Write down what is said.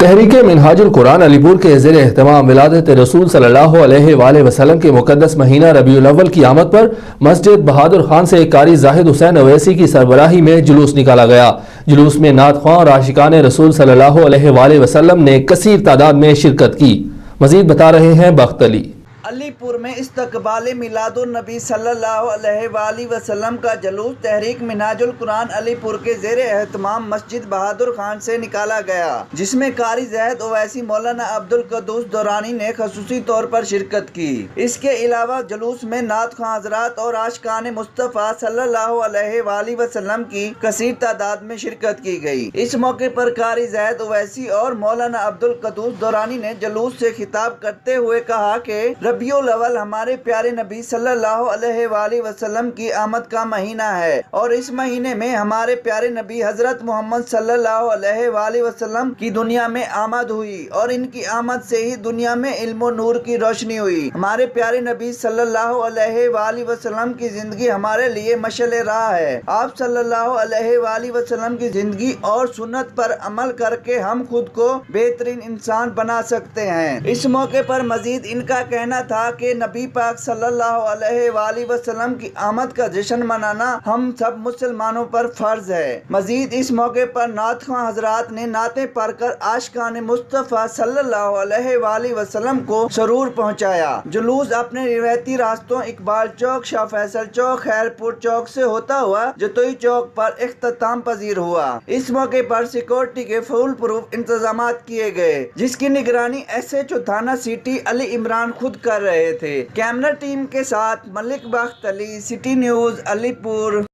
تحریک منہاج القرآن علی پور کے زیر اہتمام ولادت رسول صلی اللہ علیہ وآلہ وسلم کے مقدس مہینہ ربیع الاول کی آمد پر مسجد بہادر خان سے قاری زاہد حسین اویسی کی سربراہی میں جلوس نکالا گیا۔ جلوس میں نعت خواں اور عاشقان رسول صلی اللہ علیہ وآلہ وسلم نے کثیر تعداد میں شرکت کی۔ مزید بتا رہے ہیں بخت علی۔ علی پور میں استقبال میلاد النبی صلی اللہ علیہ وآلہ وسلم کا جلوس تحریک منہاج القرآن علی پور کے زیر اہتمام مسجد بہادر خان سے نکالا گیا، جس میں قاری زاہد اویسی، مولانا عبدالقدوس دورانی نے خصوصی طور پر شرکت کی۔ اس کے علاوہ جلوس میں نعت خواں حضرات اور عاشقان مصطفیٰ صلی اللہ علیہ وآلہ وسلم کی کثیر تعداد میں شرکت کی گئی۔ اس موقع پر قاری زاہد اویسی اور مولانا عبدالقدوس دورانی نے جلوس سے خطاب کرتے ہوئے کہا کہ ربیع الاول ہمارے پیارے نبی صلی اللہ علیہ وآلہ وسلم کی آمد کا مہینہ ہے، اور اس مہینے میں ہمارے پیارے نبی حضرت محمد صلی اللہ علیہ وآلہ وسلم کی دنیا میں آمد ہوئی، اور ان کی آمد سے ہی دنیا میں علم و نور کی روشنی ہوئی۔ ہمارے پیارے نبی صلی اللہ علیہ وآلہ وسلم کی زندگی ہمارے لیے مشعل راہ ہے۔ آپ صلی اللہ علیہ وآلہ وسلم کی زندگی اور سنت پر عمل کر کے ہم خود کو بہترین انسان بنا سکتے ہیں۔ اس موقع پر مزید ان کا کہنا تھا کہ نبی پاک صلی اللہ علیہ وآلہ وسلم کی آمد کا جشن منانا ہم سب مسلمانوں پر فرض ہے۔ مزید اس موقع پر نعت خواں حضرات نے نعتیں پڑھ کر عاشقان مصطفیٰ صلی اللہ علیہ وآلہ وسلم کو سرور پہنچایا۔ جلوس اپنے روایتی راستوں اقبال چوک، شاہ فیصل چوک، خیرپور چوک سے ہوتا ہوا جتوئی چوک پر اختتام پذیر ہوا۔ اس موقع پر سیکورٹی کے فول پروف انتظامات کیے گئے، جس کی نگرانی ایس ایچ او تھانہ سٹی علی عمران خود کر رہے تھے۔ کیمرہ ٹیم کے ساتھ ملک بخت علی، سٹی نیوز علی پور۔